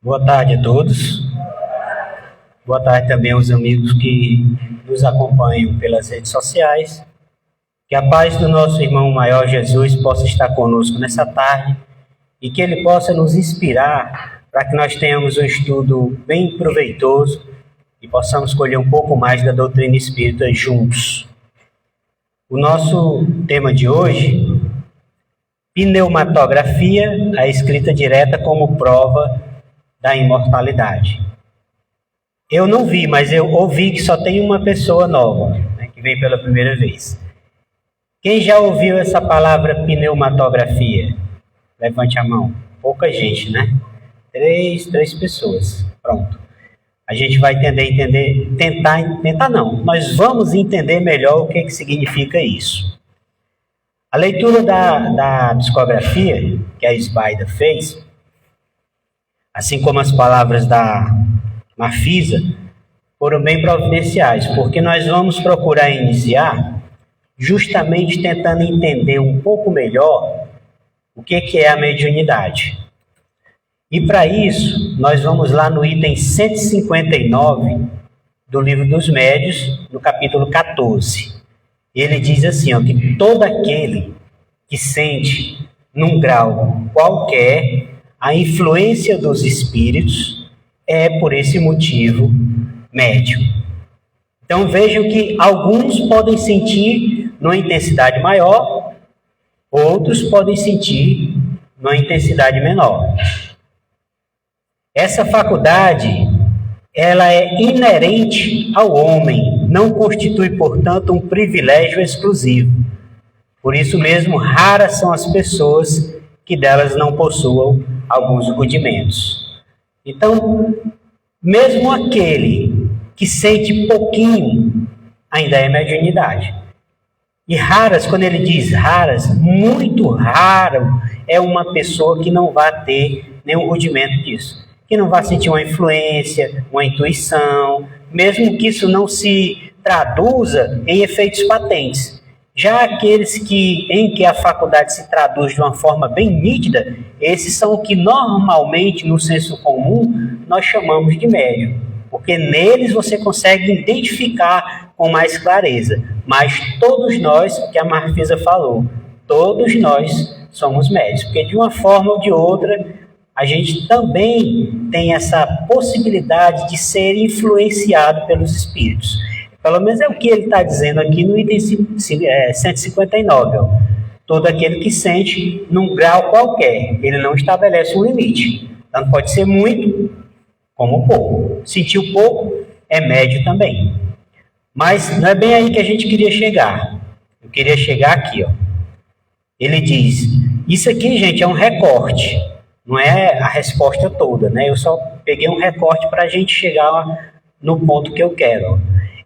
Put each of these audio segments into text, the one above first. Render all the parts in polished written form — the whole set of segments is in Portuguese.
Boa tarde a todos. Boa tarde também aos amigos que nos acompanham pelas redes sociais. Que a paz do nosso irmão maior Jesus possa estar conosco nessa tarde e que ele possa nos inspirar para que nós tenhamos um estudo bem proveitoso e possamos colher um pouco mais da doutrina espírita juntos. O nosso tema de hoje, pneumatografia, a escrita direta como prova da imortalidade. Eu não vi, mas eu ouvi que só tem uma pessoa nova, né, que veio pela primeira vez. Quem já ouviu essa palavra pneumatografia? Levante a mão. Pouca gente, né? Três pessoas. Pronto. A gente vai tentar não. Nós vamos entender melhor o que significa isso. A leitura da psicografia que a Sbaida fez, assim como as palavras da Marfisa, foram bem providenciais, porque nós vamos procurar iniciar justamente tentando entender um pouco melhor o que é a mediunidade. E para isso, nós vamos lá no item 159 do Livro dos Médiuns, no capítulo 14. Ele diz assim, que todo aquele que sente, num grau qualquer, a influência dos espíritos é, por esse motivo, médium. Então vejam que alguns podem sentir numa intensidade maior, outros podem sentir numa intensidade menor. Essa faculdade, ela é inerente ao homem, não constitui, portanto, um privilégio exclusivo. Por isso mesmo, raras são as pessoas que delas não possuam alguns rudimentos. Então, mesmo aquele que sente pouquinho, ainda é mediunidade. E raras, quando ele diz raras, muito raro é uma pessoa que não vai ter nenhum rudimento disso. Que não vai sentir uma influência, uma intuição, mesmo que isso não se traduza em efeitos patentes. Já aqueles em que a faculdade se traduz de uma forma bem nítida, esses são o que normalmente, no senso comum, nós chamamos de médium. Porque neles você consegue identificar com mais clareza. Mas todos nós, que a Marfisa falou, todos nós somos médios. Porque de uma forma ou de outra, a gente também tem essa possibilidade de ser influenciado pelos espíritos. Pelo menos é o que ele está dizendo aqui no item 159. Todo aquele que sente num grau qualquer. Ele não estabelece um limite. Tanto pode ser muito como pouco. Sentiu pouco, é médio também. Mas não é bem aí que a gente queria chegar. Eu queria chegar aqui. Ele diz, isso aqui, gente, é um recorte. Não é a resposta toda, né? Eu só peguei um recorte para a gente chegar no ponto que eu quero.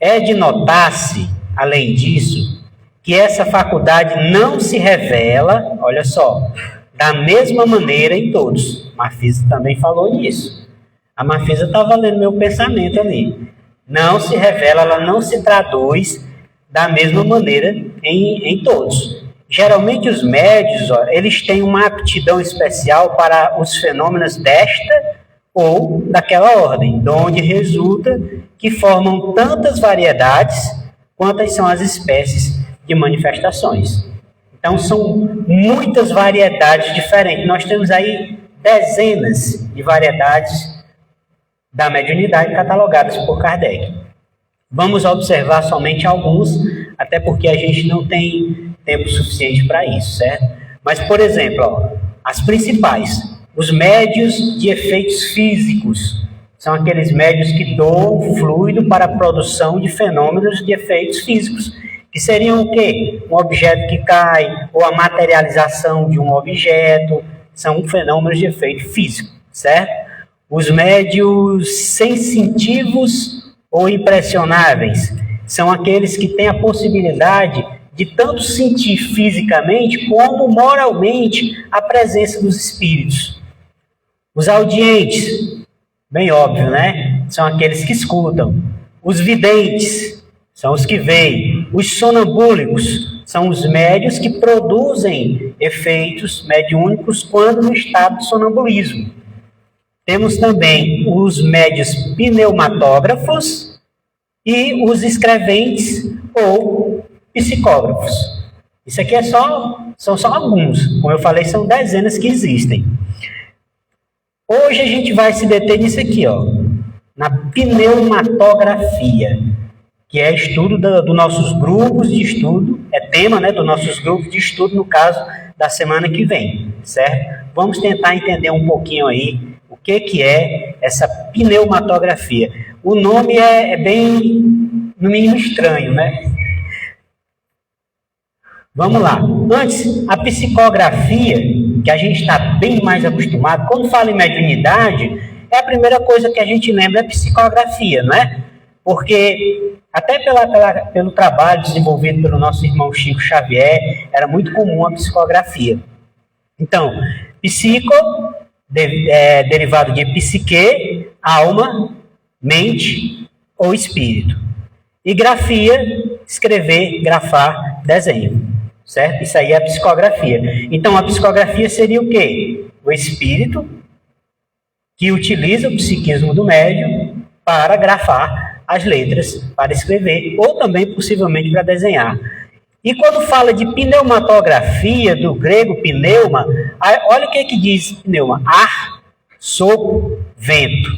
É de notar-se, além disso, que essa faculdade não se revela, olha só, da mesma maneira em todos. Marfisa também falou nisso. A Marfisa estava lendo meu pensamento ali. Não se revela, ela não se traduz da mesma maneira em todos. Geralmente os médios, eles têm uma aptidão especial para os fenômenos desta ou daquela ordem, de onde resulta que formam tantas variedades quantas são as espécies de manifestações. Então são muitas variedades diferentes. Nós temos aí dezenas de variedades da mediunidade catalogadas por Kardec. Vamos observar somente alguns, até porque a gente não tem tempo suficiente para isso, certo? Mas, por exemplo, as principais, os médios de efeitos físicos, são aqueles médios que doam fluido para a produção de fenômenos de efeitos físicos, que seriam o quê? Um objeto que cai, ou a materialização de um objeto, são fenômenos de efeito físico, certo? Os médios sensitivos ou impressionáveis são aqueles que têm a possibilidade de tanto sentir fisicamente como moralmente a presença dos espíritos. Os audientes, bem óbvio, né? São aqueles que escutam. Os videntes são os que veem. Os sonambúlicos são os médios que produzem efeitos mediúnicos quando no estado de sonambulismo. Temos também os médios pneumatógrafos e os escreventes ou psicógrafos. Isso aqui são só alguns. Como eu falei, são dezenas que existem. Hoje a gente vai se deter nisso aqui, ó, na pneumatografia, que é estudo dos nossos grupos de estudo, é tema, né, dos nossos grupos de estudo, no caso da semana que vem, certo? Vamos tentar entender um pouquinho aí o que é essa pneumatografia. O nome é bem, no mínimo, estranho, né? Vamos lá. Antes, a psicografia, que a gente está bem mais acostumado, quando fala em mediunidade, é a primeira coisa que a gente lembra é psicografia, não é? Porque até pelo trabalho desenvolvido pelo nosso irmão Chico Xavier, era muito comum a psicografia. Então, psico, derivado de psique, alma, mente ou espírito. E grafia, escrever, grafar, desenho. Certo? Isso aí é a psicografia. Então, a psicografia seria o quê? O espírito que utiliza o psiquismo do médium para grafar as letras, para escrever, ou também, possivelmente, para desenhar. E quando fala de pneumatografia, do grego pneuma, olha o que diz pneuma: ar, sopro, vento,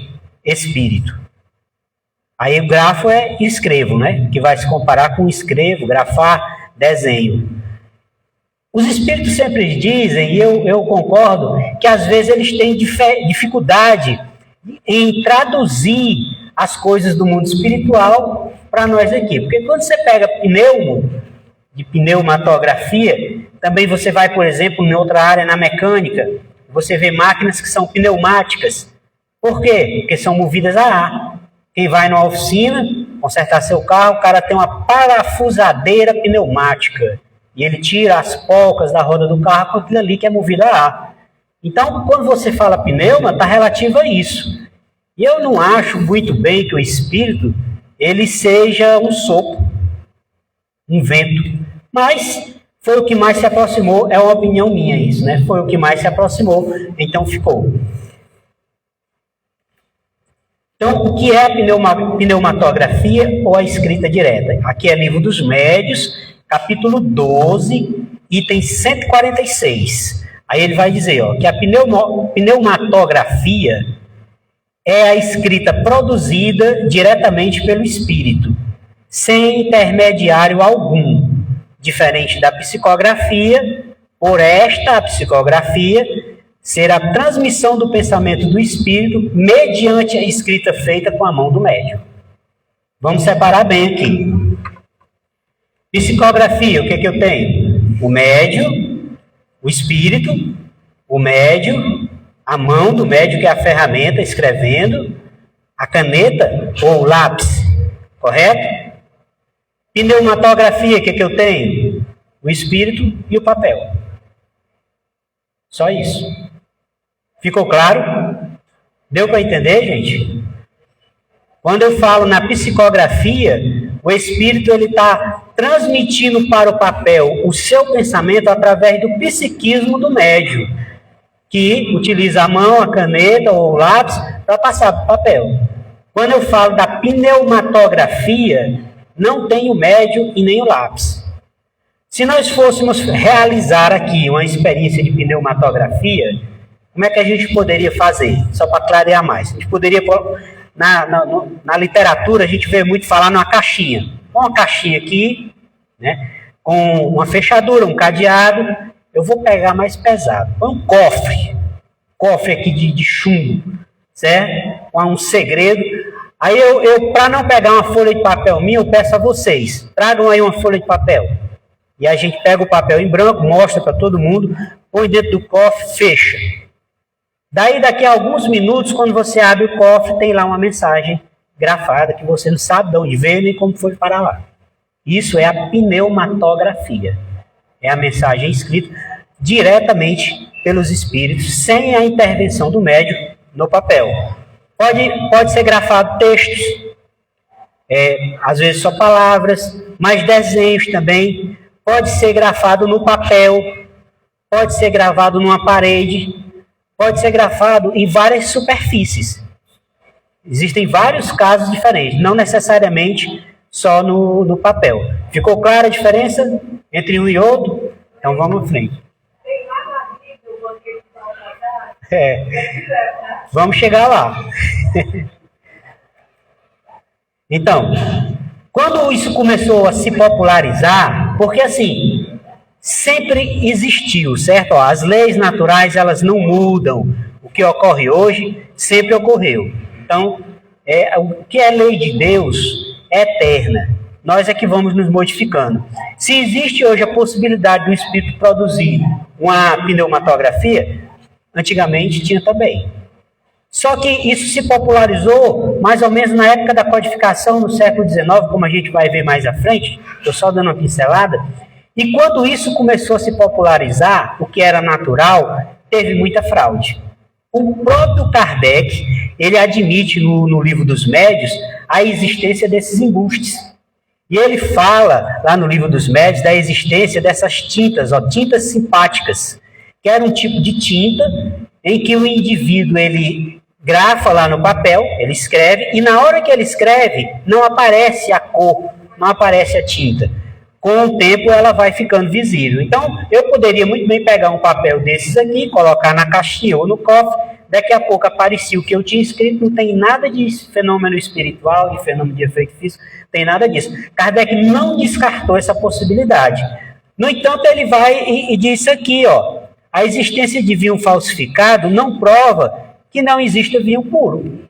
espírito. Aí o grafo é escrevo, né? Que vai se comparar com escrevo, grafar, desenho. Os espíritos sempre dizem, e eu concordo, que às vezes eles têm dificuldade em traduzir as coisas do mundo espiritual para nós aqui. Porque quando você pega de pneumatografia, também você vai, por exemplo, em outra área, na mecânica, você vê máquinas que são pneumáticas. Por quê? Porque são movidas a ar. Quem vai numa oficina, consertar seu carro, o cara tem uma parafusadeira pneumática. E ele tira as polcas da roda do carro com aquilo ali que é movido a ar. Então, quando você fala pneuma, está relativo a isso. E eu não acho muito bem que o espírito ele seja um sopro, um vento. Mas foi o que mais se aproximou, é uma opinião minha isso, né? Foi o que mais se aproximou, então ficou. Então, o que é a pneumatografia ou a escrita direta? Aqui é Livro dos Médios, capítulo 12, item 146. Aí ele vai dizer, ó, que a pneumatografia é a escrita produzida diretamente pelo espírito, sem intermediário algum, diferente da psicografia. Por esta, a psicografia ser a transmissão do pensamento do espírito mediante a escrita feita com a mão do médium. Vamos separar bem aqui. Psicografia, o que eu tenho? O médium, o espírito, o médium, a mão do médium, que é a ferramenta, escrevendo, a caneta ou o lápis, correto? Pneumatografia, o que eu tenho? O espírito e o papel. Só isso. Ficou claro? Deu para entender, gente? Quando eu falo na psicografia, o espírito ele está transmitindo para o papel o seu pensamento através do psiquismo do médium, que utiliza a mão, a caneta ou o lápis para passar para o papel. Quando eu falo da pneumatografia, não tem o médium e nem o lápis. Se nós fôssemos realizar aqui uma experiência de pneumatografia, como é que a gente poderia fazer? Só para clarear mais. A gente poderia, na literatura, a gente vê muito falar numa caixinha. Uma caixinha aqui, né, com uma fechadura, um cadeado. Eu vou pegar mais pesado. Um cofre aqui de chumbo, certo? Com um segredo. Aí eu para não pegar uma folha de papel minha, eu peço a vocês, tragam aí uma folha de papel. E a gente pega o papel em branco, mostra para todo mundo, põe dentro do cofre, fecha. Daí, daqui a alguns minutos, quando você abre o cofre, tem lá uma mensagem grafada que você não sabe de onde veio nem como foi parar lá. Isso é a pneumatografia. É a mensagem escrita diretamente pelos espíritos, sem a intervenção do médium no papel. Pode ser grafado textos, às vezes só palavras, mas desenhos também. Pode ser grafado no papel, pode ser gravado numa parede, pode ser grafado em várias superfícies. Existem vários casos diferentes, não necessariamente só no papel. Ficou clara a diferença entre um e outro? Então vamos em frente. Vamos chegar lá. Então, quando isso começou a se popularizar, porque assim, sempre existiu, certo? Ó, as leis naturais, elas não mudam. O que ocorre hoje, sempre ocorreu. Então, o que é lei de Deus é eterna. Nós é que vamos nos modificando. Se existe hoje a possibilidade do espírito produzir uma pneumatografia, antigamente tinha também. Só que isso se popularizou mais ou menos na época da codificação, no século XIX, como a gente vai ver mais à frente. Estou só dando uma pincelada. E quando isso começou a se popularizar, o que era natural, teve muita fraude. O próprio Kardec, ele admite no Livro dos Médiuns a existência desses embustes. E ele fala, lá no Livro dos Médiuns, da existência dessas tintas, tintas simpáticas, que era um tipo de tinta em que o indivíduo, ele grafa lá no papel, ele escreve, e na hora que ele escreve, não aparece a cor, não aparece a tinta. Com o tempo, ela vai ficando visível. Então, eu poderia muito bem pegar um papel desses aqui, colocar na caixinha ou no cofre, daqui a pouco aparecia o que eu tinha escrito, não tem nada de fenômeno espiritual, de fenômeno de efeito físico, não tem nada disso. Kardec não descartou essa possibilidade. No entanto, ele vai e diz aqui, a existência de vinho falsificado não prova que não exista vinho puro.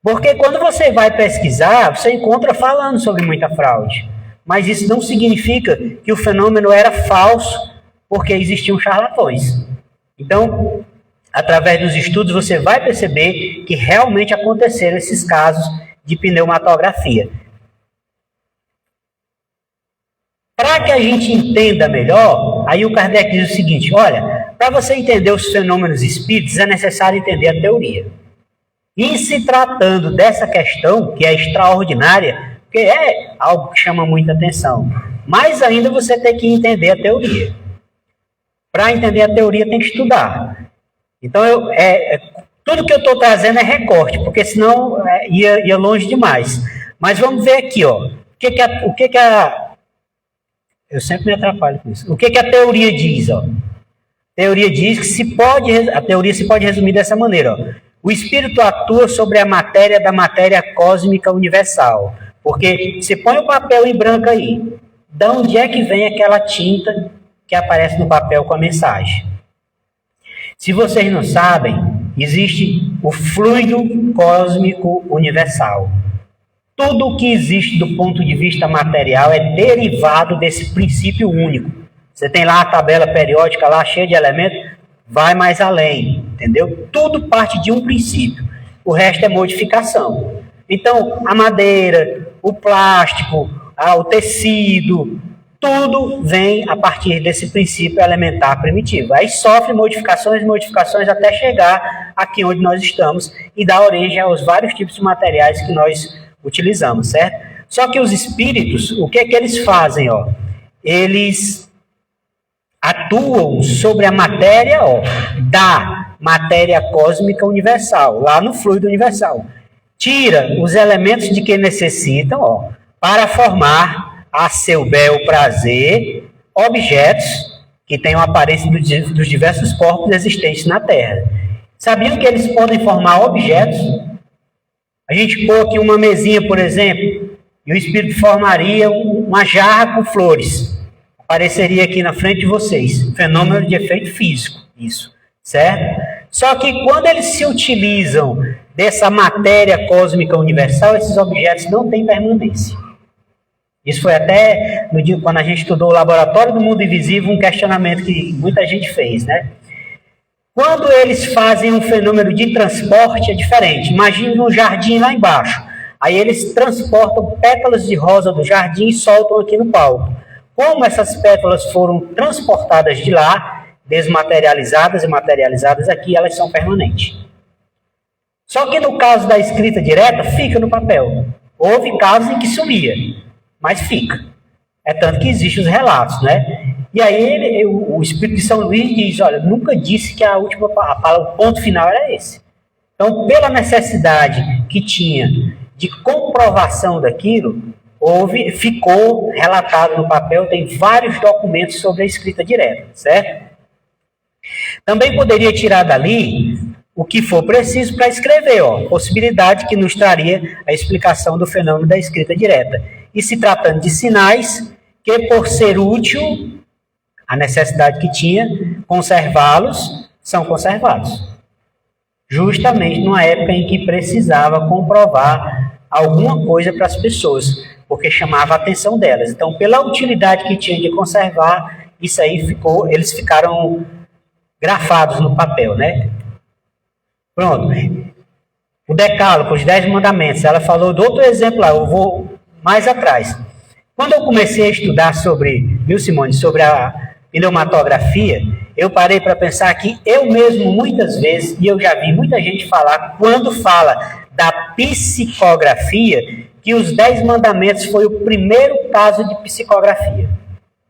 Porque quando você vai pesquisar, você encontra falando sobre muita fraude. Mas isso não significa que o fenômeno era falso, porque existiam charlatões. Então, através dos estudos, você vai perceber que realmente aconteceram esses casos de pneumatografia. Para que a gente entenda melhor, aí o Kardec diz o seguinte, olha, para você entender os fenômenos espíritas, é necessário entender a teoria. E se tratando dessa questão, que é extraordinária, porque é algo que chama muita atenção, mais ainda você tem que entender a teoria. Para entender a teoria, tem que estudar. Então, tudo que eu estou trazendo é recorte, porque senão ia longe demais. Mas vamos ver aqui, eu sempre me atrapalho com isso. O que a teoria diz? A teoria diz que a teoria se pode resumir dessa maneira. O espírito atua sobre a matéria da matéria cósmica universal. Porque você põe o papel em branco aí. De onde é que vem aquela tinta que aparece no papel com a mensagem? Se vocês não sabem, existe o fluido cósmico universal. Tudo o que existe do ponto de vista material é derivado desse princípio único. Você tem lá a tabela periódica lá cheia de elementos, vai mais além, entendeu? Tudo parte de um princípio. O resto é modificação. Então, a madeira, o plástico, o tecido, tudo vem a partir desse princípio elementar primitivo. Aí sofre modificações até chegar aqui onde nós estamos e dá origem aos vários tipos de materiais que nós utilizamos, certo? Só que os espíritos, o que é que eles fazem? Eles atuam sobre a matéria da matéria cósmica universal, lá no fluido universal. Tira os elementos de que necessitam para formar, a seu bel prazer, objetos que tenham a aparência dos diversos corpos existentes na Terra. Sabiam que eles podem formar objetos? A gente pôr aqui uma mesinha, por exemplo, e o espírito formaria uma jarra com flores. Apareceria aqui na frente de vocês. Fenômeno de efeito físico, isso, certo? Só que quando eles se utilizam dessa matéria cósmica universal, esses objetos não têm permanência. Isso foi até no dia quando a gente estudou o Laboratório do Mundo Invisível, um questionamento que muita gente fez, né? Quando eles fazem um fenômeno de transporte, é diferente. Imagine um jardim lá embaixo. Aí eles transportam pétalas de rosa do jardim e soltam aqui no palco. Como essas pétalas foram transportadas de lá, desmaterializadas e materializadas aqui, elas são permanentes. Só que no caso da escrita direta, fica no papel. Houve casos em que sumia, mas fica. É tanto que existem os relatos, né? E aí o Espírito de São Luís diz, olha, nunca disse que o ponto final era esse. Então, pela necessidade que tinha de comprovação daquilo, ficou relatado no papel, tem vários documentos sobre a escrita direta, certo? Também poderia tirar dali o que for preciso para escrever, possibilidade que nos traria a explicação do fenômeno da escrita direta. E se tratando de sinais, que por ser útil, a necessidade que tinha, conservá-los, são conservados. Justamente numa época em que precisava comprovar alguma coisa para as pessoas, porque chamava a atenção delas. Então, pela utilidade que tinha de conservar, isso aí eles ficaram grafados no papel, né? Pronto. O Decálogo, os 10 mandamentos, ela falou de outro exemplo lá, eu vou mais atrás. Quando eu comecei a estudar viu, Simone, sobre a pneumatografia, eu parei para pensar que eu mesmo, muitas vezes, e eu já vi muita gente falar, quando fala da psicografia, que os 10 mandamentos foi o primeiro caso de psicografia.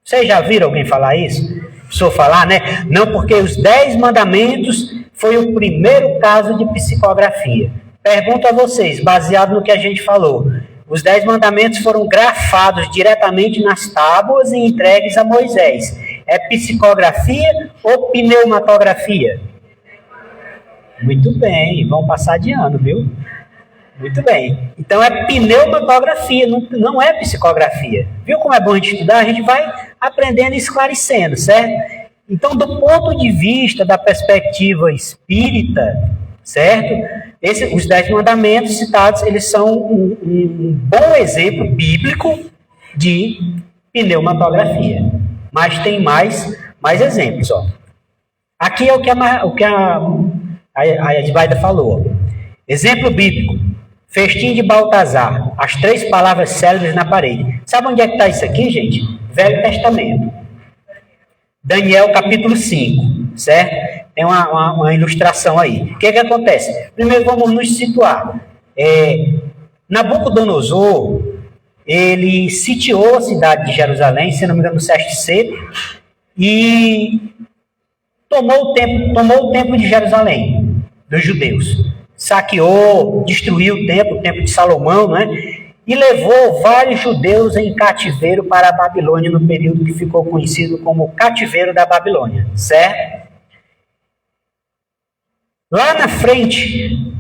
Vocês já viram alguém falar isso? Só falar, né? Não, porque os 10 mandamentos foi o primeiro caso de psicografia. Pergunto a vocês, baseado no que a gente falou, os 10 mandamentos foram grafados diretamente nas tábuas e entregues a Moisés. É psicografia ou pneumatografia? Muito bem, vão passar de ano, viu? Muito bem. Então é pneumatografia, não é psicografia. Viu como é bom a gente estudar? A gente vai aprendendo e esclarecendo, certo? Então, do ponto de vista da perspectiva espírita, certo? Os 10 mandamentos citados, eles são um bom exemplo bíblico de pneumatografia. Mas tem mais exemplos, ó. Aqui é o que a Edvaida falou. Exemplo bíblico. Festim de Baltazar. As 3 palavras célebres na parede. Sabe onde é que está isso aqui, gente? Velho Testamento. Daniel capítulo 5, certo? Tem uma ilustração aí. O que acontece? Primeiro vamos nos situar. Nabucodonosor, ele sitiou a cidade de Jerusalém, se não me engano, no 6º século, e tomou o templo de Jerusalém, dos judeus. Saqueou, destruiu o templo de Salomão, né? E levou vários judeus em cativeiro para a Babilônia, no período que ficou conhecido como cativeiro da Babilônia, certo? Lá na frente,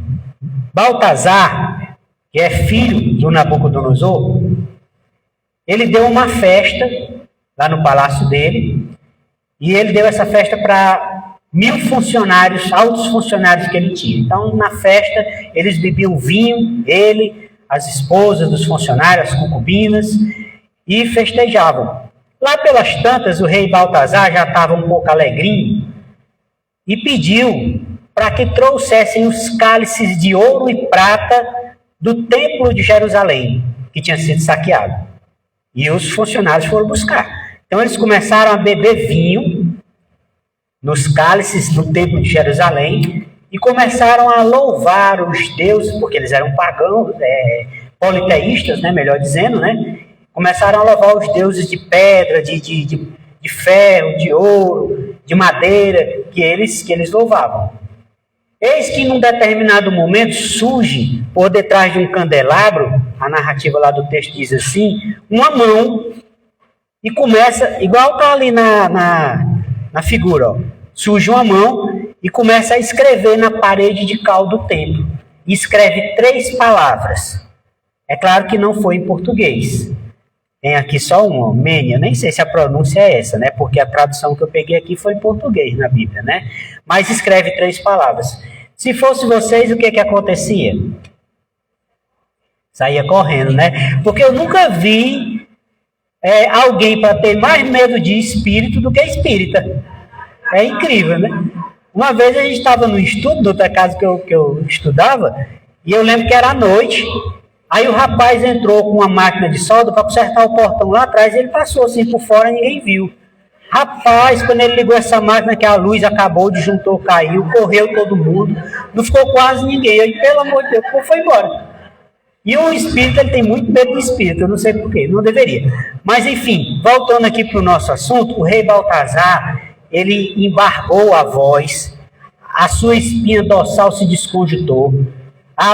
Baltazar, que é filho do Nabucodonosor, ele deu uma festa lá no palácio dele, e ele deu essa festa para 1000 funcionários, altos funcionários que ele tinha. Então, na festa, eles bebiam vinho, as esposas dos funcionários, as concubinas, e festejavam. Lá pelas tantas, o rei Baltazar já estava um pouco alegrinho e pediu para que trouxessem os cálices de ouro e prata do templo de Jerusalém, que tinha sido saqueado. E os funcionários foram buscar. Então eles começaram a beber vinho nos cálices do templo de Jerusalém e começaram a louvar os deuses, porque eles eram pagãos, politeístas, né, melhor dizendo, né? Começaram a louvar os deuses de pedra, de ferro, de ouro, de madeira, que eles louvavam. Eis que num determinado momento surge, por detrás de um candelabro, a narrativa lá do texto diz assim, uma mão, e começa, igual está ali na figura, ó, surge uma mão e começa a escrever na parede de cal do templo. E escreve 3 palavras. É claro que não foi em português. Tem aqui só uma, Menia, nem sei se a pronúncia é essa, né? Porque a tradução que eu peguei aqui foi em português na Bíblia, né? Mas escreve 3 palavras. Se fosse vocês, o que acontecia? Saía correndo, né? Porque eu nunca vi alguém para ter mais medo de espírito do que espírita. É incrível, né? Uma vez a gente estava no estudo, outra casa que eu estudava, e eu lembro que era à noite. Aí o rapaz entrou com uma máquina de solda para consertar o portão lá atrás, e ele passou assim por fora e ninguém viu. Rapaz, quando ele ligou essa máquina, que a luz acabou, disjuntor caiu, correu todo mundo, não ficou quase ninguém. Aí, pelo amor de Deus, foi embora. E o espírito, ele tem muito medo do espírito, eu não sei porquê, não deveria. Mas, enfim, voltando aqui para o nosso assunto, o rei Baltazar, ele embargou a voz, a sua espinha dorsal se desconjuntou.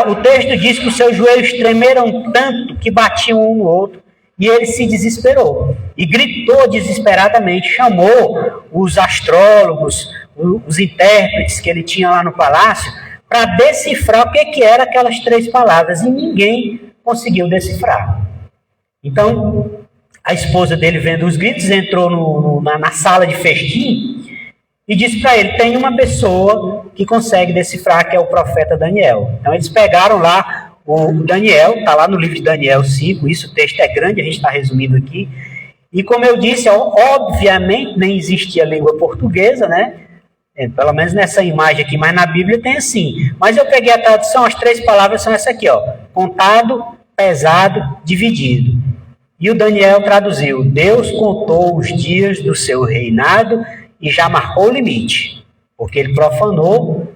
O texto diz que os seus joelhos tremeram tanto que batiam um no outro, e ele se desesperou. E gritou desesperadamente, chamou os astrólogos, os intérpretes que ele tinha lá no palácio, para decifrar o que eram aquelas 3 palavras, e ninguém conseguiu decifrar. Então, a esposa dele, vendo os gritos, entrou na sala de festim e disse para ele: tem uma pessoa que consegue decifrar, que é o profeta Daniel. Então, eles pegaram lá o Daniel, está lá no livro de Daniel 5, isso, o texto é grande, a gente está resumindo aqui. E como eu disse, obviamente nem existia língua portuguesa, né? Pelo menos nessa imagem aqui, mas na Bíblia tem assim. Mas eu peguei a tradução, as 3 palavras são essa aqui, ó: contado, pesado, dividido. E o Daniel traduziu: Deus contou os dias do seu reinado e já marcou o limite, porque ele profanou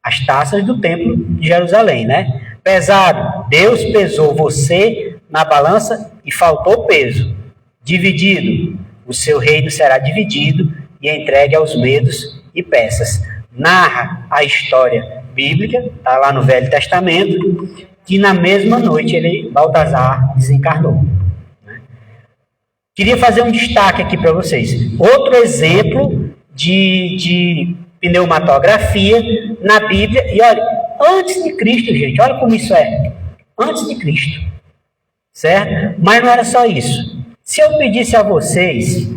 as taças do templo de Jerusalém, né? Pesado, Deus pesou você na balança e faltou peso. Dividido, o seu reino será dividido e entregue aos medos e persas. Narra a história bíblica, está lá no Velho Testamento, que na mesma noite Baltazar desencarnou. Queria fazer um destaque aqui para vocês. Outro exemplo de pneumatografia na Bíblia. E olha, antes de Cristo, gente, olha como isso é. Antes de Cristo. Certo? Mas não era só isso. Se eu pedisse a vocês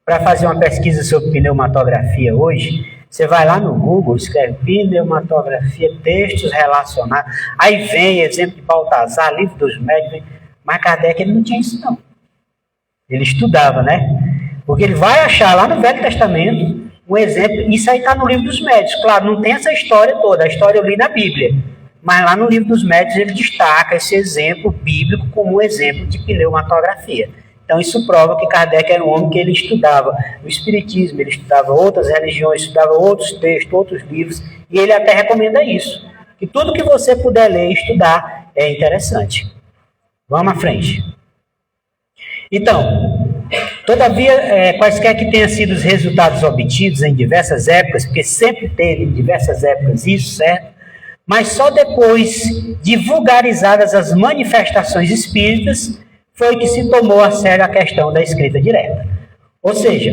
para fazer uma pesquisa sobre pneumatografia hoje, você vai lá no Google, escreve pneumatografia, textos relacionados, aí vem exemplo de Baltazar, livro dos médicos, mas Kardec ele não tinha isso não. Ele estudava, né? Porque ele vai achar lá no Velho Testamento um exemplo, isso aí está no livro dos médios, claro, não tem essa história toda, a história eu li na Bíblia, mas lá no livro dos médios ele destaca esse exemplo bíblico como um exemplo de pneumatografia. Então isso prova que Kardec era um homem que ele estudava o Espiritismo, ele estudava outras religiões, estudava outros textos, outros livros, e ele até recomenda isso, que tudo que você puder ler e estudar é interessante. Vamos à frente. Então, todavia, quaisquer que tenham sido os resultados obtidos em diversas épocas, porque sempre teve em diversas épocas isso, certo? Mas só depois de vulgarizadas as manifestações espíritas, foi que se tomou a sério a questão da escrita direta. Ou seja,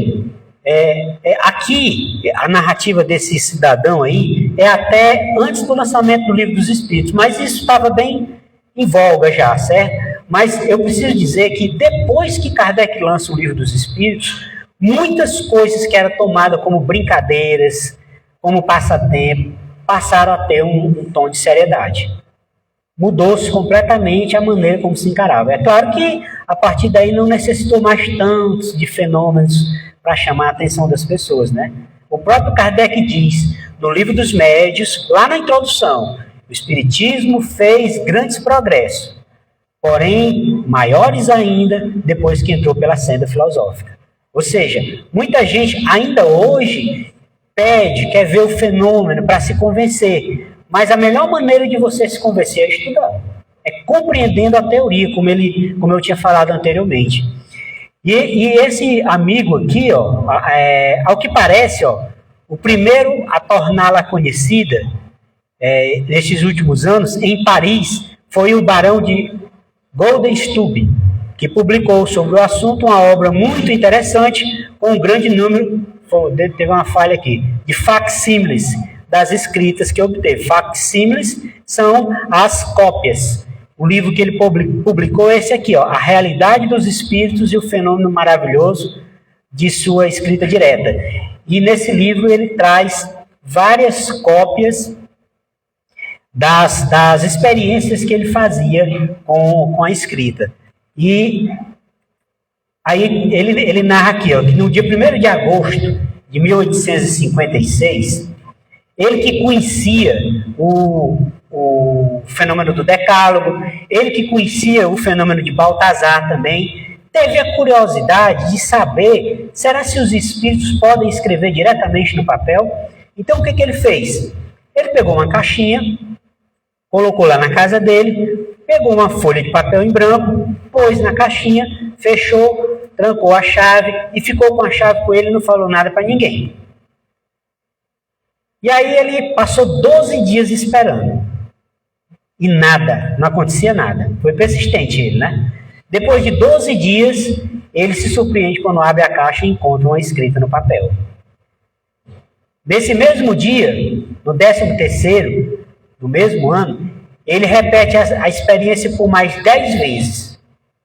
aqui, a narrativa desse cidadão aí é até antes do lançamento do Livro dos Espíritos, mas isso estava bem em voga já, certo? Mas eu preciso dizer que depois que Kardec lança o Livro dos Espíritos, muitas coisas que eram tomadas como brincadeiras, como passatempo, passaram a ter um tom de seriedade. Mudou-se completamente a maneira como se encarava. É claro que, a partir daí, não necessitou mais tantos de fenômenos para chamar a atenção das pessoas, né? O próprio Kardec diz, no Livro dos Médios, lá na introdução, o Espiritismo fez grandes progressos, porém, maiores ainda, depois que entrou pela senda filosófica. Ou seja, muita gente, ainda hoje, quer ver o fenômeno para se convencer. Mas a melhor maneira de você se convencer é estudar. É compreendendo a teoria, como eu tinha falado anteriormente. E esse amigo aqui, ó, ao que parece, ó, o primeiro a torná-la conhecida, nestes últimos anos, em Paris, foi o barão de Goldenstube, que publicou sobre o assunto uma obra muito interessante, com um grande número, teve uma falha aqui, de facsímiles das escritas que obteve. Facsímiles são as cópias. O livro que ele publicou é esse aqui, ó, A Realidade dos Espíritos e o Fenômeno Maravilhoso de Sua Escrita Direta. E nesse livro ele traz várias cópias das experiências que ele fazia com a escrita. E aí ele narra aqui, ó, que no dia 1º de agosto de 1856, ele que conhecia o fenômeno do Decálogo, ele que conhecia o fenômeno de Baltazar também, teve a curiosidade de saber, será se os espíritos podem escrever diretamente no papel? Então o que ele fez? Ele pegou uma caixinha, colocou lá na casa dele, pegou uma folha de papel em branco, pôs na caixinha, fechou, trancou a chave e ficou com a chave com ele e não falou nada para ninguém. E aí ele passou 12 dias esperando. E nada, não acontecia nada. Foi persistente ele, né? Depois de 12 dias, ele se surpreende quando abre a caixa e encontra uma escrita no papel. Nesse mesmo dia, no 13º do mesmo ano, ele repete a experiência por mais 10 vezes.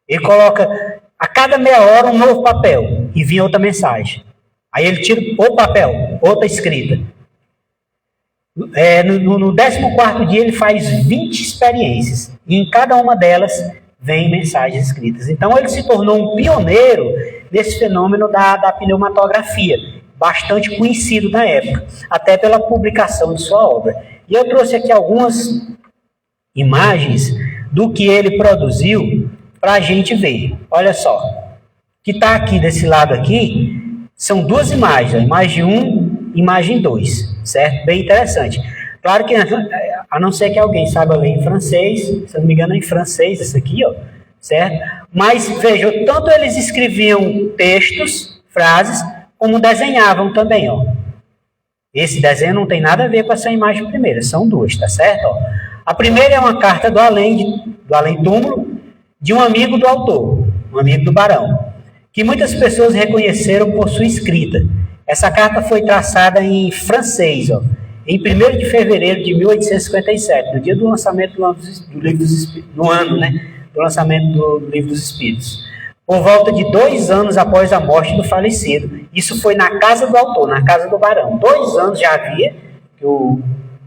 Ele coloca a cada meia hora um novo papel e vinha outra mensagem. Aí ele tira outro papel, outra escrita. No 14º dia ele faz 20 experiências e em cada uma delas vem mensagens escritas. Então ele se tornou um pioneiro nesse fenômeno da pneumatografia, bastante conhecido na época, até pela publicação de sua obra. E eu trouxe aqui algumas imagens do que ele produziu para a gente ver. Olha só, que está aqui desse lado aqui, são duas imagens, a imagem 1 e imagem 2, certo? Bem interessante. Claro que, a não ser que alguém saiba ler em francês, se eu não me engano é em francês isso aqui, ó, certo? Mas, vejam, tanto eles escreviam textos, frases, como desenhavam também, ó. Esse desenho não tem nada a ver com essa imagem primeira, são duas, tá certo? Ó. A primeira é uma carta do além-túmulo, de um amigo do autor, um amigo do barão, que muitas pessoas reconheceram por sua escrita. Essa carta foi traçada em francês, ó, em 1º de fevereiro de 1857, no dia do lançamento do Livro dos Espíritos, no ano, né, do lançamento do Livro dos Espíritos, por volta de 2 anos após a morte do falecido. Isso foi na casa do autor, na casa do barão. 2 anos já havia que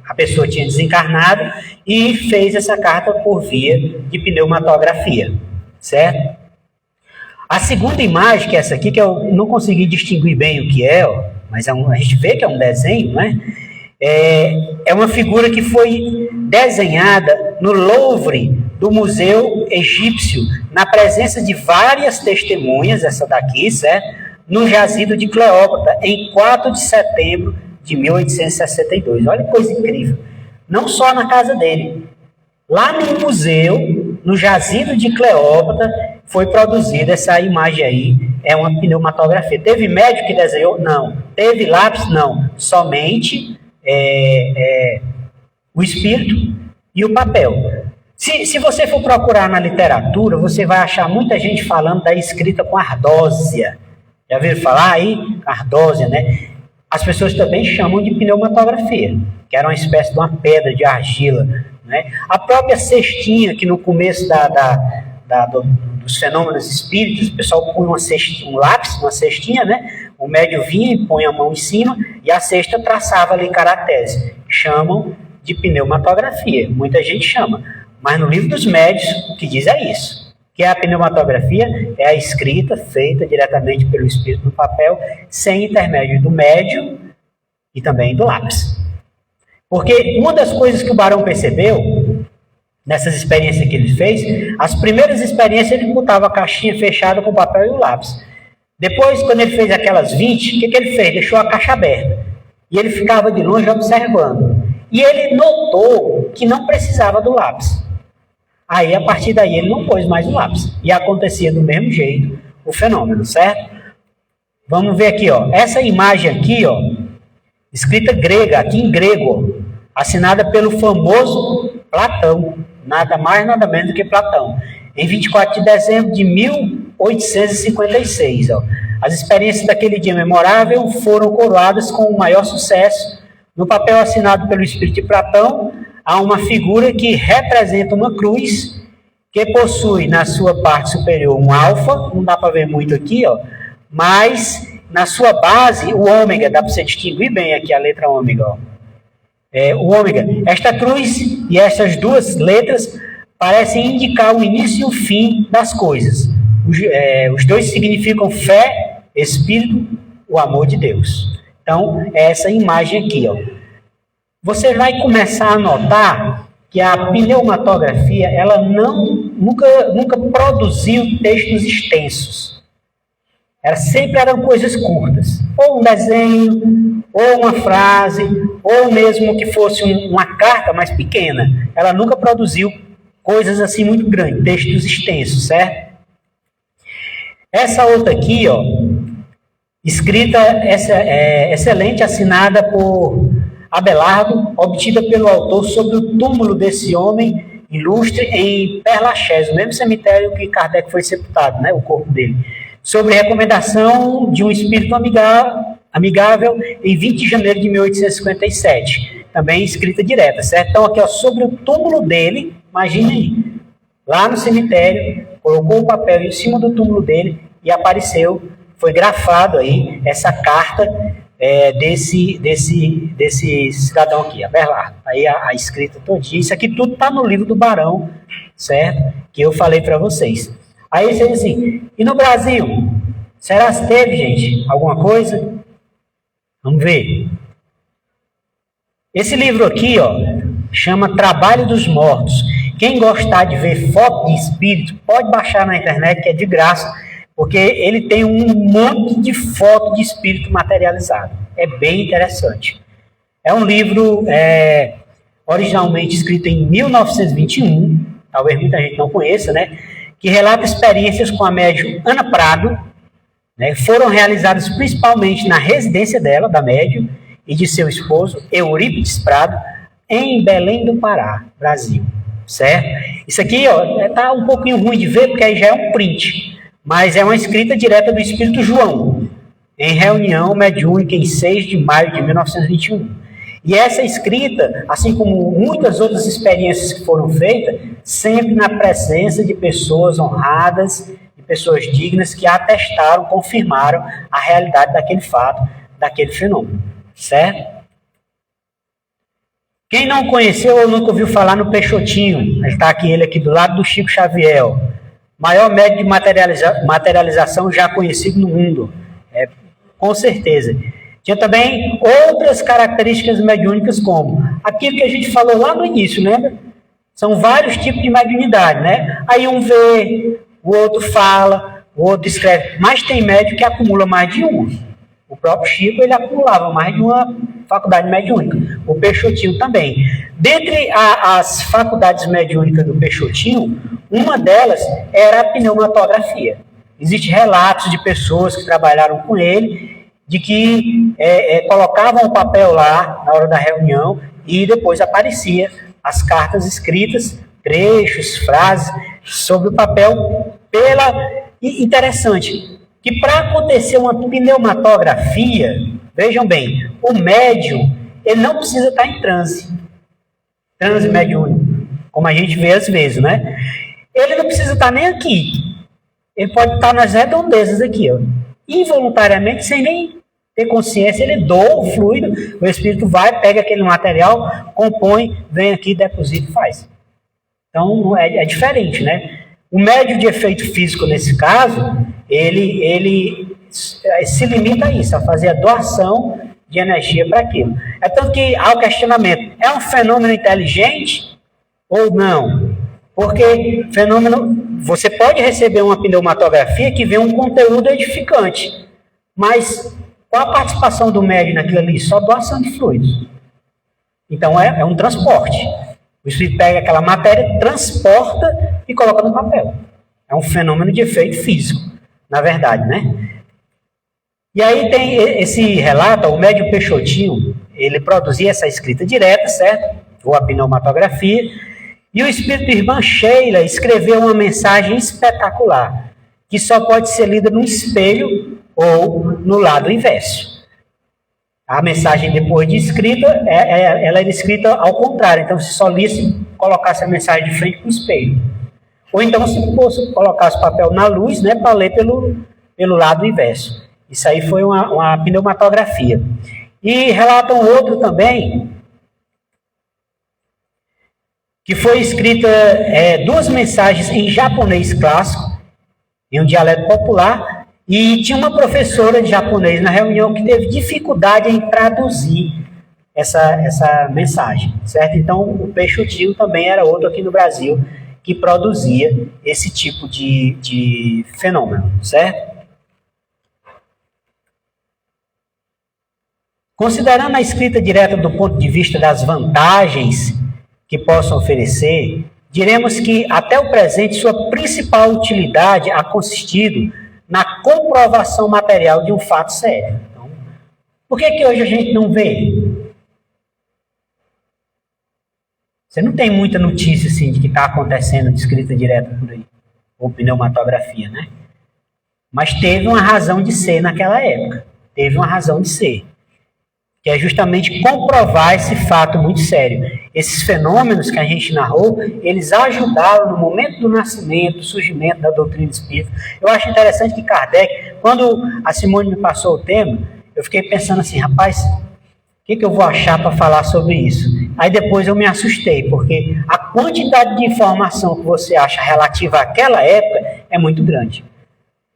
a pessoa tinha desencarnado e fez essa carta por via de pneumatografia, certo? A segunda imagem, que é essa aqui, que eu não consegui distinguir bem o que é, ó, mas a gente vê que é um desenho, né? É uma figura que foi desenhada no Louvre do Museu Egípcio, na presença de várias testemunhas, essa daqui, certo? No jazido de Cleópatra, em 4 de setembro de 1862. Olha que coisa incrível. Não só na casa dele. Lá no museu, no jazido de Cleópatra, foi produzida essa imagem aí. É uma pneumatografia. Teve médico que desenhou? Não. Teve lápis? Não. Somente o espírito e o papel. Se você for procurar na literatura, você vai achar muita gente falando da escrita com ardósia. Já ouviram falar aí? Ardósia, né? As pessoas também chamam de pneumatografia, que era uma espécie de uma pedra de argila, né? A própria cestinha, que no começo dos fenômenos espíritos, o pessoal põe um lápis, uma cestinha, né? O médium vinha e põe a mão em cima e a cesta traçava ali caracteres. Chamam de pneumatografia. Muita gente chama. Mas no Livro dos Médiuns, o que diz é isso. Que a pneumatografia é a escrita feita diretamente pelo espírito no papel, sem intermédio do médium e também do lápis. Porque uma das coisas que o barão percebeu, nessas experiências que ele fez, as primeiras experiências ele botava a caixinha fechada com o papel e o lápis. Depois, quando ele fez aquelas 20, o que ele fez? Deixou a caixa aberta. E ele ficava de longe observando. E ele notou que não precisava do lápis. Aí, a partir daí, ele não pôs mais o lápis. E acontecia do mesmo jeito o fenômeno, certo? Vamos ver aqui, ó. Essa imagem aqui, ó, escrita grega, aqui em grego, ó, assinada pelo famoso Platão. Nada mais, nada menos do que Platão. Em 24 de dezembro de 1856, ó. As experiências daquele dia memorável foram coroadas com o maior sucesso. No papel assinado pelo espírito de Platão, há uma figura que representa uma cruz, que possui na sua parte superior um alfa, não dá para ver muito aqui, ó, mas na sua base o ômega, dá para você distinguir bem aqui a letra ômega, ó. O ômega. Esta cruz e essas duas letras parecem indicar o início e o fim das coisas. Os dois significam fé, espírito, o amor de Deus. Então, é essa imagem aqui, ó. Você vai começar a notar que a pneumatografia, ela nunca produziu textos extensos. Sempre eram coisas curtas. Ou um desenho, ou uma frase, ou mesmo que fosse uma carta mais pequena. Ela nunca produziu coisas assim muito grandes, textos extensos, certo? Essa outra aqui, ó, escrita excelente, assinada por Abelardo, obtida pelo autor sobre o túmulo desse homem ilustre em Père Lachaise, o mesmo cemitério que Kardec foi sepultado, né, o corpo dele, sobre recomendação de um espírito amigável em 20 de janeiro de 1857, também escrita direta, certo? Então aqui, ó, sobre o túmulo dele, imagine aí, lá no cemitério, colocou o papel em cima do túmulo dele e apareceu, foi grafado aí essa carta desse cidadão aqui, Abelardo. Aí a escrita todinha, isso aqui tudo está no livro do Barão, certo? Que eu falei para vocês. Aí você diz assim, e no Brasil? Será que teve, gente, alguma coisa? Vamos ver. Esse livro aqui, ó, chama Trabalho dos Mortos. Quem gostar de ver foto de espírito, pode baixar na internet, que é de graça, porque ele tem um monte de foto de espírito materializado. É bem interessante. É um livro originalmente escrito em 1921, talvez muita gente não conheça, né? Que relata experiências com a médium Ana Prado, né? Foram realizadas principalmente na residência dela, da médium, e de seu esposo, Eurípides Prado, em Belém do Pará, Brasil. Certo? Isso aqui, ó, tá um pouquinho ruim de ver, porque aí já é um print. Mas é uma escrita direta do Espírito João, em reunião mediúnica em 6 de maio de 1921. E essa escrita, assim como muitas outras experiências que foram feitas, sempre na presença de pessoas honradas, de pessoas dignas que atestaram, confirmaram a realidade daquele fato, daquele fenômeno. Certo? Quem não conheceu ou nunca ouviu falar no Peixotinho, está aqui ele aqui do lado do Chico Xavier, maior médium de materialização já conhecido no mundo, com certeza. Tinha também outras características mediúnicas, como aquilo que a gente falou lá no início, lembra? São vários tipos de mediunidade, né? Aí um vê, o outro fala, o outro escreve, mas tem médium que acumula mais de uma. O próprio Chico, ele acumulava mais de uma faculdade mediúnica. O Peixotinho também. Dentre as faculdades mediúnicas do Peixotinho, uma delas era a pneumatografia. Existem relatos de pessoas que trabalharam com ele, de que colocavam o papel lá na hora da reunião e depois aparecia as cartas escritas, trechos, frases sobre o papel. Interessante que para acontecer uma pneumatografia, vejam bem, o médium, ele não precisa estar em transe mediúnico, como a gente vê às vezes, né? Ele não precisa estar nem aqui, ele pode estar nas redondezas aqui, ó, involuntariamente, sem nem ter consciência, ele doa o fluido, o espírito vai, pega aquele material, compõe, vem aqui, deposita e faz. Então, é diferente, né? O médium de efeito físico, nesse caso, ele se limita a isso, a fazer a doação de energia para aquilo. É tanto que há o questionamento, é um fenômeno inteligente ou não? Porque você pode receber uma pneumatografia que vem um conteúdo edificante, mas qual a participação do médium naquilo ali? Só doação de fluidos. Então é um transporte. O espírito pega aquela matéria, transporta e coloca no papel. É um fenômeno de efeito físico, na verdade, né? E aí tem esse relato, o médium Peixotinho, ele produzia essa escrita direta, certo? Ou a pneumatografia. E o espírito irmã Sheila escreveu uma mensagem espetacular, que só pode ser lida no espelho ou no lado inverso. A mensagem, depois de escrita, ela era escrita ao contrário. Então, se só lia, se colocasse a mensagem de frente para o espelho. Ou então, se colocasse o papel na luz, né, para ler pelo lado inverso. Isso aí foi uma pneumatografia. E relatam outro também, que foi escrita 2 mensagens em japonês clássico, em um dialeto popular, e tinha uma professora de japonês na reunião que teve dificuldade em traduzir essa mensagem, certo? Então, o Peixotinho também era outro aqui no Brasil que produzia esse tipo de fenômeno, certo? Considerando a escrita direta do ponto de vista das vantagens que possam oferecer, diremos que até o presente sua principal utilidade ha consistido na comprovação material de um fato sério. Então, por que hoje a gente não vê? Você não tem muita notícia assim, de que está acontecendo de escrita direta por aí, ou pneumatografia, né? Mas teve uma razão de ser naquela época. Teve uma razão de ser. Que é justamente comprovar esse fato muito sério. Esses fenômenos que a gente narrou, eles ajudaram no momento do nascimento, do surgimento da doutrina espírita. Eu acho interessante que Kardec, quando a Simone me passou o tema, eu fiquei pensando assim, rapaz, o que eu vou achar para falar sobre isso? Aí depois eu me assustei, porque a quantidade de informação que você acha relativa àquela época é muito grande.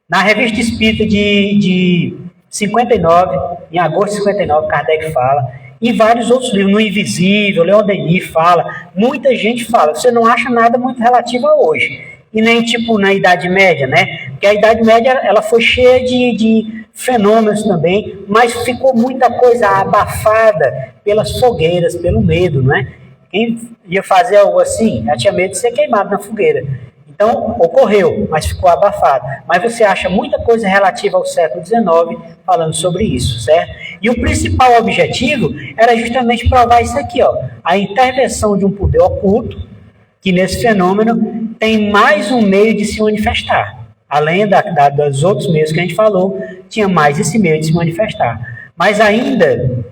Na Revista Espírita de 59, em agosto de 59, Kardec fala, e vários outros livros, no Invisível, Leon Denis fala, muita gente fala, você não acha nada muito relativo a hoje, e nem tipo na Idade Média, né? Porque a Idade Média ela foi cheia de fenômenos também, mas ficou muita coisa abafada pelas fogueiras, pelo medo, não é? Quem ia fazer algo assim, já tinha medo de ser queimado na fogueira. Então, ocorreu, mas ficou abafado. Mas você acha muita coisa relativa ao século XIX falando sobre isso, certo? E o principal objetivo era justamente provar isso aqui, ó, a intervenção de um poder oculto, que nesse fenômeno tem mais um meio de se manifestar. Além dos outros meios que a gente falou, tinha mais esse meio de se manifestar. Mas ainda,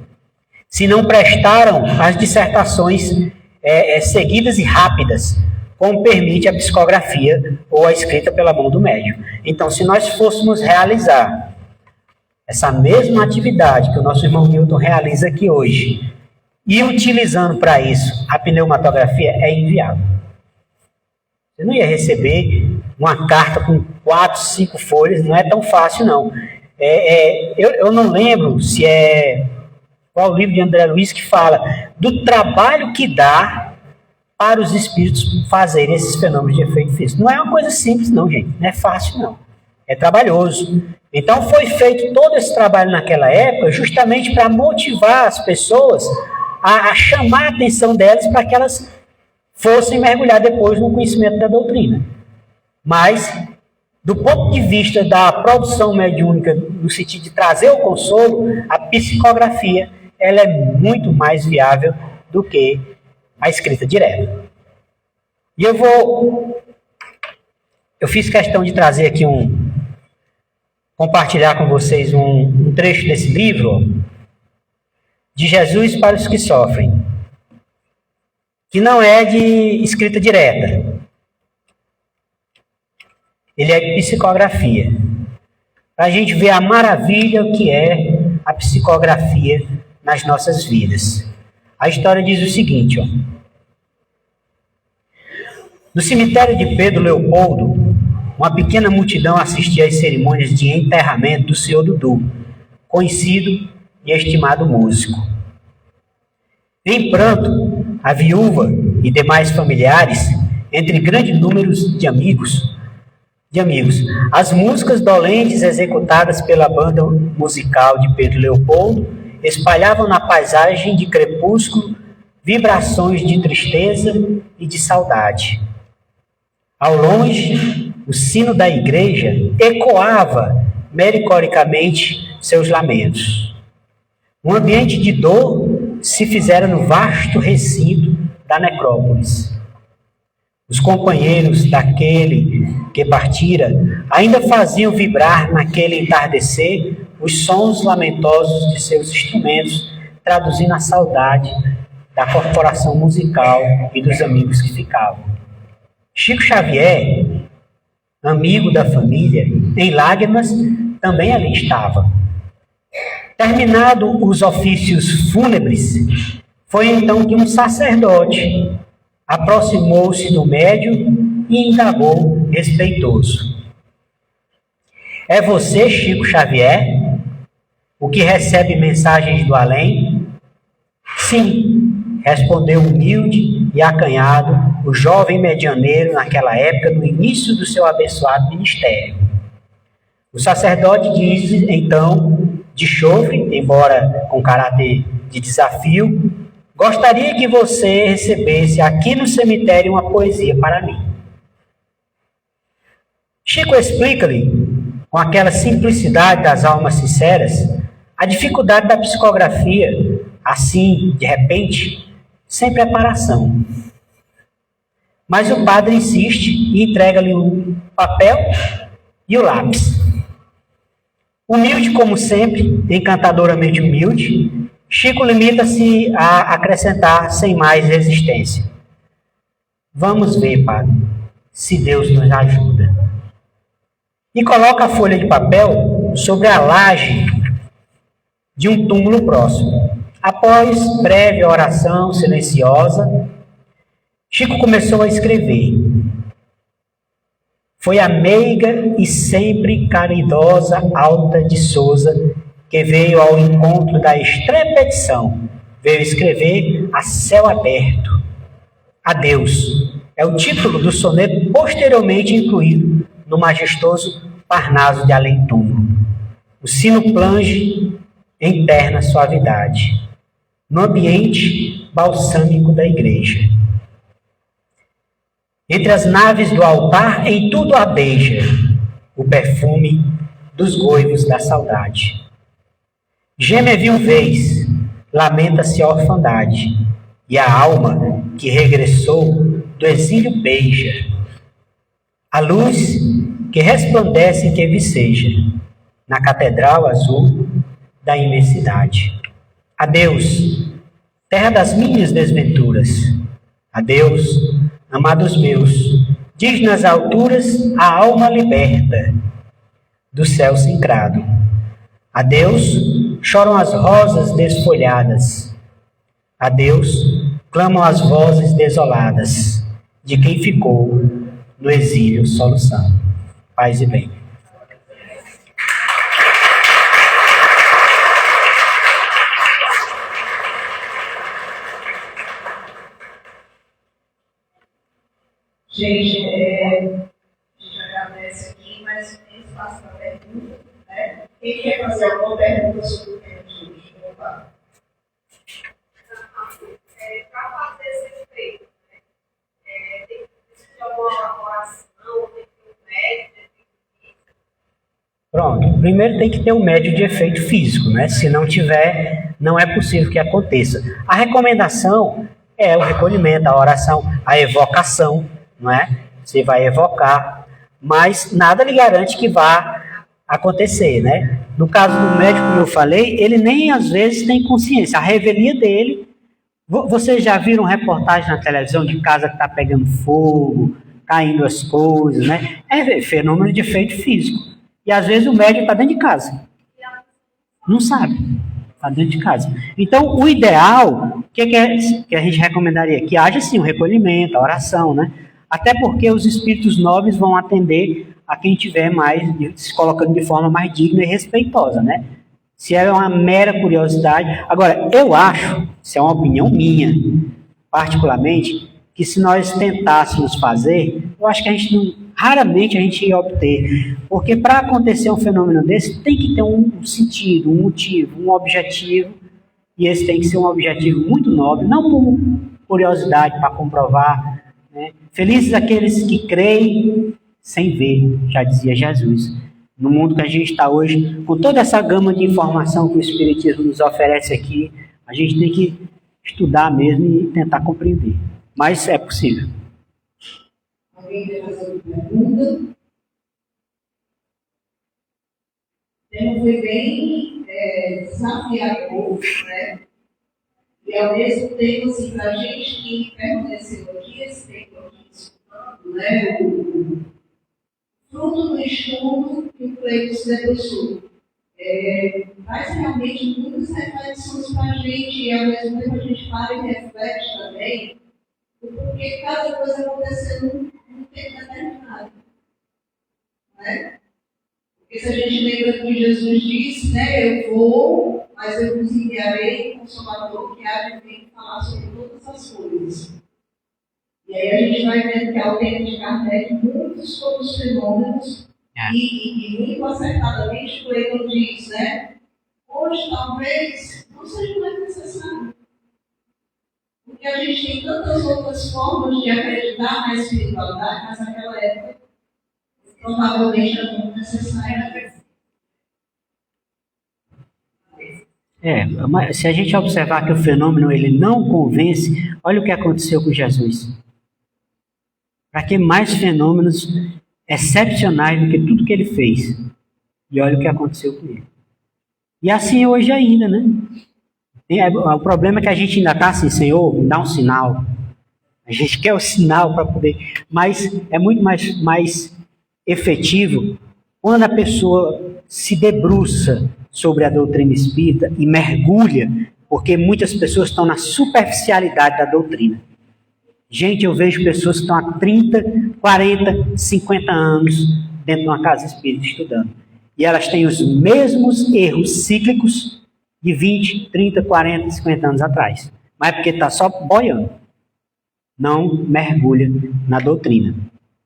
se não prestaram as dissertações seguidas e rápidas, como permite a psicografia ou a escrita pela mão do médium. Então, se nós fôssemos realizar essa mesma atividade que o nosso irmão Newton realiza aqui hoje, e utilizando para isso a pneumatografia, é inviável. Você não ia receber uma carta com 4, 5 folhas, não é tão fácil, não. Eu não lembro se qual o livro de André Luiz que fala do trabalho que dá para os espíritos fazerem esses fenômenos de efeito físico. Não é uma coisa simples, não, gente. Não é fácil, não. É trabalhoso. Então, foi feito todo esse trabalho naquela época justamente para motivar as pessoas a chamar a atenção delas para que elas fossem mergulhar depois no conhecimento da doutrina. Mas, do ponto de vista da produção mediúnica, no sentido de trazer o consolo, a psicografia ela é muito mais viável do que a escrita direta. E eu fiz questão de trazer aqui compartilhar com vocês um trecho desse livro, de Jesus para os que sofrem, que não é de escrita direta. Ele é de psicografia. Para a gente ver a maravilha que é a psicografia nas nossas vidas. A história diz o seguinte, ó. No cemitério de Pedro Leopoldo, uma pequena multidão assistia às cerimônias de enterramento do Senhor Dudu, conhecido e estimado músico. Em pranto, a viúva e demais familiares, entre grande número de amigos, as músicas dolentes executadas pela banda musical de Pedro Leopoldo espalhavam na paisagem de crepúsculo vibrações de tristeza e de saudade. Ao longe, o sino da igreja ecoava melancólicamente seus lamentos. Um ambiente de dor se fizera no vasto recinto da necrópolis. Os companheiros daquele que partira ainda faziam vibrar naquele entardecer os sons lamentosos de seus instrumentos, traduzindo a saudade da corporação musical e dos amigos que ficavam. Chico Xavier, amigo da família, em lágrimas, também ali estava. Terminado os ofícios fúnebres, foi então que um sacerdote aproximou-se do médium e indagou respeitoso: é você, Chico Xavier, o que recebe mensagens do além? Sim, respondeu humilde e acanhado o jovem medianeiro naquela época, no início do seu abençoado ministério. O sacerdote diz, então, de chofre, embora com caráter de desafio: Gostaria que você recebesse aqui no cemitério uma poesia para mim. Chico explica-lhe, com aquela simplicidade das almas sinceras, a dificuldade da psicografia, assim, de repente, sem preparação. Mas o padre insiste e entrega-lhe o papel e o lápis. Humilde como sempre, encantadoramente humilde, Chico limita-se a acrescentar sem mais resistência. Vamos ver, padre, se Deus nos ajuda. E coloca a folha de papel sobre a laje de um túmulo próximo. Após breve oração silenciosa, Chico começou a escrever. Foi a meiga e sempre caridosa Alta de Souza que veio ao encontro da extrema-petição. Veio escrever a céu aberto. Adeus. É o título do soneto posteriormente incluído no majestoso Parnaso de Além-Túmulo. O sino plange em terna suavidade, no ambiente balsâmico da igreja. Entre as naves do altar, em tudo abeja o perfume dos goivos da saudade. Geme a viuvez, lamenta-se a orfandade, e a alma que regressou do exílio beija a luz que resplandece e que viceja na catedral azul da imensidade. Adeus, terra das minhas desventuras. Adeus, amados meus, diz nas alturas a alma liberta do céu sincrado. Adeus, choram as rosas desfolhadas. Adeus, clamam as vozes desoladas de quem ficou no exílio soluçando. Paz e bem. Gente, a gente agradece aqui, mas tem espaço para pergunta, né? Quem quer fazer alguma pergunta sobre o tema de hoje? Para fazer esse efeito, né? Tem que precisar de uma oração, tem que ter um médico. Pronto, primeiro tem que ter um médio de efeito físico, né? Se não tiver, não é possível que aconteça. A recomendação é o recolhimento, a oração, a evocação, não é? Você vai evocar, mas nada lhe garante que vá acontecer, né? No caso do médico, como eu falei, ele nem às vezes tem consciência. A revelia dele, vocês já viram reportagem na televisão de casa que está pegando fogo, caindo as coisas, né? É fenômeno de efeito físico. E às vezes o médico está dentro de casa. Não sabe. Está dentro de casa. Então, o ideal, o que a gente recomendaria? Que haja, sim, o recolhimento, a oração, né? Até porque os espíritos nobres vão atender a quem tiver mais, se colocando de forma mais digna e respeitosa, né? Se é uma mera curiosidade. Agora, eu acho, isso é uma opinião minha, particularmente, que se nós tentássemos fazer, eu acho que raramente a gente ia obter. Porque para acontecer um fenômeno desse, tem que ter um sentido, um motivo, um objetivo, e esse tem que ser um objetivo muito nobre, não por curiosidade, para comprovar, né? Felizes aqueles que creem sem ver, já dizia Jesus. No mundo que a gente está hoje, com toda essa gama de informação que o Espiritismo nos oferece aqui, a gente tem que estudar mesmo e tentar compreender. Mas é possível. Alguém quer fazer uma pergunta? O tema foi bem desafiador, né? E ao mesmo tempo, assim, para a gente que permaneceu aqui, esse tempo aqui estudando, né? O fruto do estudo que o Cleiton se debruçou. Faz realmente muitas reflexões para a gente, e ao mesmo tempo a gente para e reflete também o porquê cada coisa acontecendo num tempo determinado. Né? Porque se a gente lembra que Jesus disse, né, eu vou, mas eu vos enviarei um Consolador que há de vir falar sobre todas as coisas. E aí a gente vai vendo que ao tempo de Kardec, muitos outros fenômenos, e muito acertadamente, o Cleiton diz, né, hoje talvez não seja mais necessário. a gente tem tantas outras formas de acreditar na espiritualidade, mas naquela época provavelmente era muito necessária. Mas se a gente observar que o fenômeno ele não convence, olha o que aconteceu com Jesus. Para que mais fenômenos excepcionais do que tudo que ele fez? E olha o que aconteceu com ele. E assim hoje ainda, né? O problema é que a gente ainda está assim, Senhor, me dá um sinal. A gente quer o sinal para poder... Mas é muito mais efetivo quando a pessoa se debruça sobre a doutrina espírita e mergulha, porque muitas pessoas estão na superficialidade da doutrina. Gente, eu vejo pessoas que estão há 30, 40, 50 anos dentro de uma casa espírita estudando. E elas têm os mesmos erros cíclicos de 20, 30, 40, 50 anos atrás. Mas é porque está só boiando. Não mergulha na doutrina.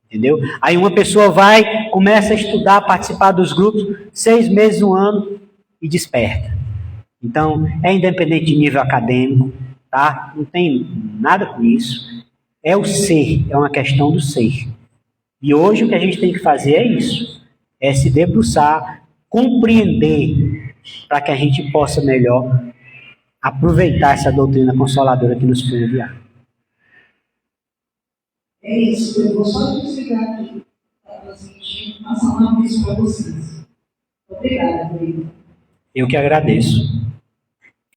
Entendeu? Aí uma pessoa vai, começa a estudar, participar dos grupos, 6 meses, 1 ano, e desperta. Então, é independente de nível acadêmico, tá? Não tem nada com isso. É o ser, é uma questão do ser. E hoje o que a gente tem que fazer é isso. É se debruçar, compreender, para que a gente possa melhor aproveitar essa doutrina consoladora que nos foi enviada. É isso, eu vou só desligar aqui, para a gente passar uma vez para vocês. Obrigada, Rodrigo. Eu que agradeço.